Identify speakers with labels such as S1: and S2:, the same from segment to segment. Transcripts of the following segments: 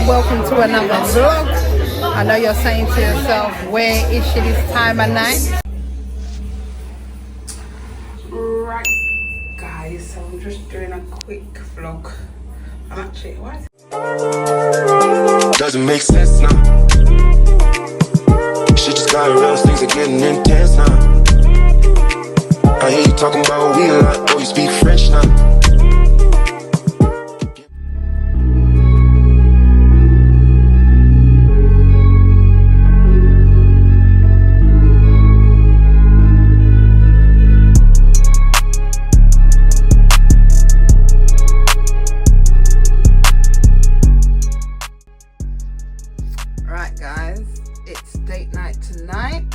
S1: and welcome to another vlog. I know you're saying to yourself, where is she this time of night? Right guys, so I'm just doing a quick vlog. I'm actually, what?
S2: Doesn't make sense now. Shit just got real, things are getting intense now. I hear you talking about we a lot, boy, you speak French now.
S1: Right guys, it's date night tonight.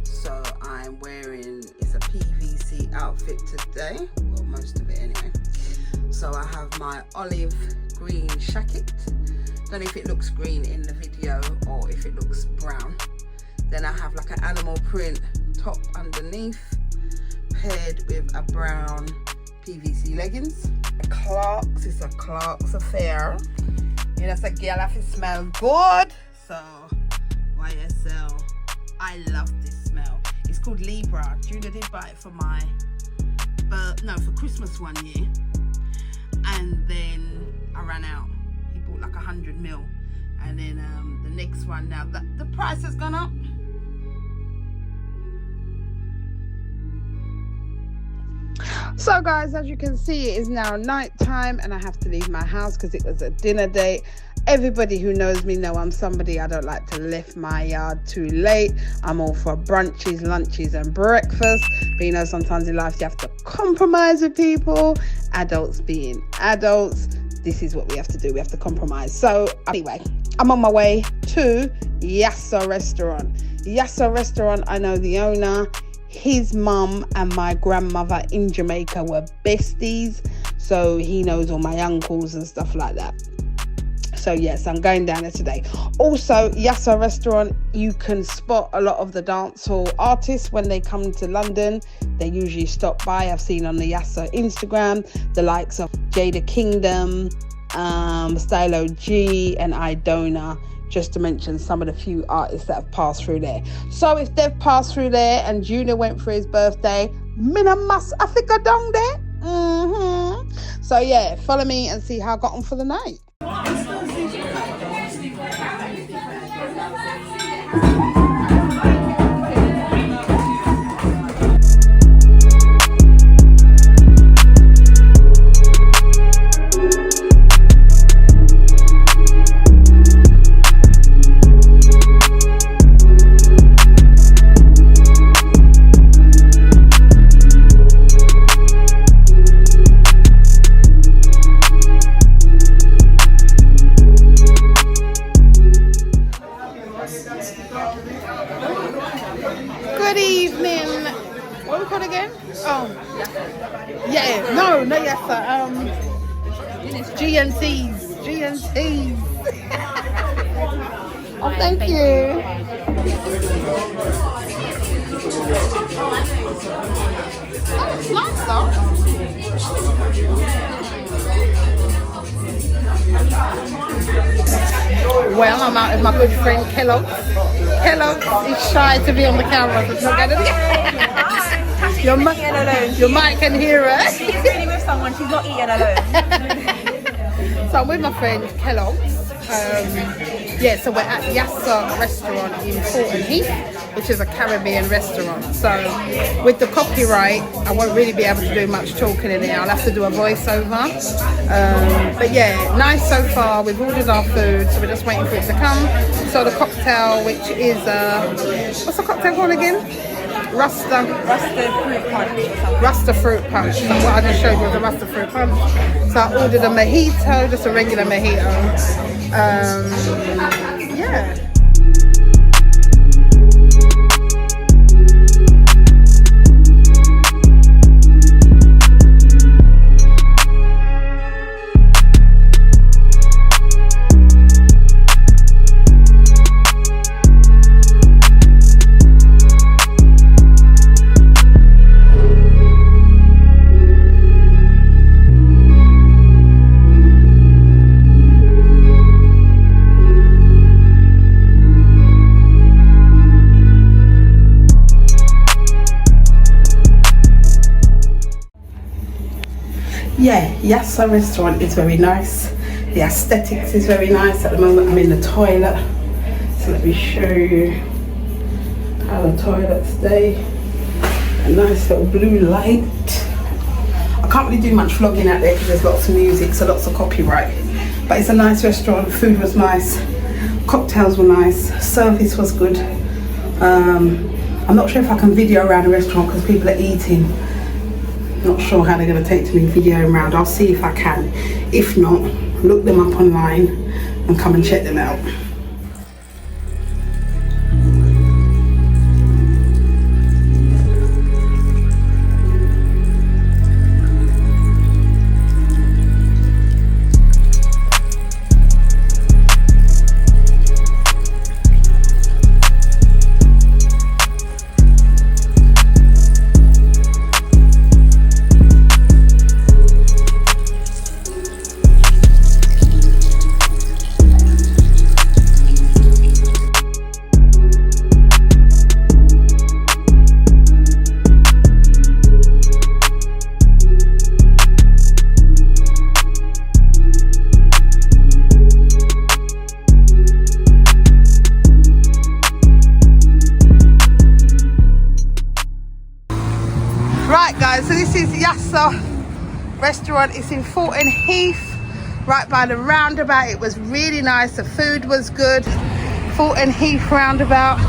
S1: So I'm wearing, it's a PVC outfit today, well most of it anyway. So I have my olive green jacket. Don't know if it looks green in the video or if it looks brown. Then I have like an animal print top underneath, paired with a brown PVC leggings. Clarks, it's a Clarks affair. Yeah, that's a girl if it smells good. So YSL, I love this smell. It's called Libra. Juna did buy it for my for Christmas one year, and then I ran out. He bought like 100 ml, and then the next one, now the price has gone up. So guys, as you can see, it is now night time and I have to leave my house because it was a dinner date. Everybody who knows me know I'm somebody, I don't like to lift my yard too late. I'm all for brunches, lunches and breakfast, but you know, sometimes in life you have to compromise with people. Adults being adults, this is what we have to do, we have to compromise. So anyway, I'm on my way to Yah-So restaurant. Yah-So restaurant, I know the owner. His mum and my grandmother in Jamaica were besties, so he knows all my uncles and stuff like that. So yes, I'm going down there today. Also, Yah-So restaurant, you can spot a lot of the dancehall artists when they come to London. They usually stop by. I've seen on the Yah-So Instagram the likes of Jada Kingdom, Stylo G and Idona, just to mention some of the few artists that have passed through there. So if they've passed through there and Junior went for his birthday, Mina must Africa down there. So yeah, follow me and see how I got on for the night. Good evening. What are we called again? Oh, yeah. No, not Yah-So. GNTs. Oh, thank you. Oh, it's nice though. Well, I'm out with my good friend Kellogg. Kellogg is shy to be on the camera, so it's not gonna be. Your mic can hear her.
S3: She's really with someone, she's not eating alone.
S1: So I'm with my friend Kellogg. Yeah, so we're at Yah-So restaurant in Thornton, Heath, which is a Caribbean restaurant. So with the copyright, I won't really be able to do much talking in there. I'll have to do a voiceover. But yeah, nice so far. We've ordered our food, so we're just waiting for it to come. So the cocktail, which is what's the cocktail called again? Rasta fruit punch. Rasta fruit punch. So what I just showed you was a Rasta fruit punch. So I ordered a mojito, just a regular mojito. Yeah. Yeah, YAHSO restaurant is very nice. The aesthetics is very nice. At the moment I'm in the toilet, so let me show you how the toilets stay. A nice little blue light. I can't really do much vlogging out there because there's lots of music, so lots of copyright, but it's a nice restaurant. Food was nice, cocktails were nice, service was good. I'm not sure if I can video around the restaurant because people are eating. Not sure how they're going to take to me videoing around. I'll see if I can. If not, look them up online and come and check them out. Right guys, so this is YAHSO restaurant. It's in Thornton, Heath, right by the roundabout. It was really nice, the food was good. Thornton Heath roundabout,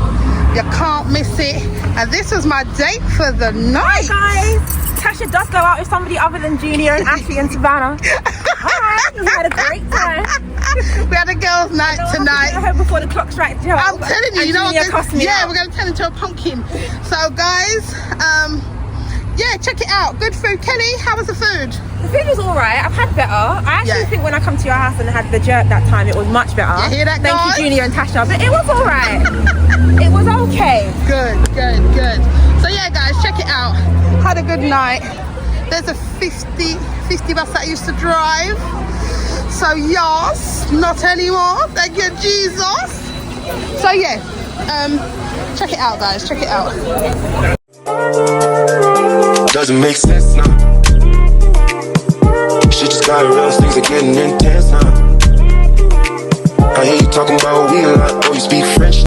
S1: you can't miss it. And this was my date for the night.
S3: Hi guys, Tasha does go out with somebody other than Junior and Ashley and Savannah. Hi, we had a great time.
S1: We had a girls' night tonight.
S3: I hope before the clock strikes 12.
S1: I'm telling you, you know what? Yeah,
S3: out.
S1: we're going to turn into a pumpkin. So guys, yeah, check it out. Good food. Kelly, how was the food?
S3: The food was alright. I've had better. I actually think when I come to your house and had the jerk that time, it was much better.
S1: You hear that, guys?
S3: Thank you, Junior and Tasha. But it was alright. It was okay.
S1: Good, good, good. So yeah, guys, check it out. Had a good night. There's a 50 bus that I used to drive. So yes, not anymore. Thank you, Jesus. So yeah, check it out, guys. Check it out.
S2: Doesn't make sense now. Shit just got real, things are getting intense now. I hear you talking about we a lot, oh you speak French.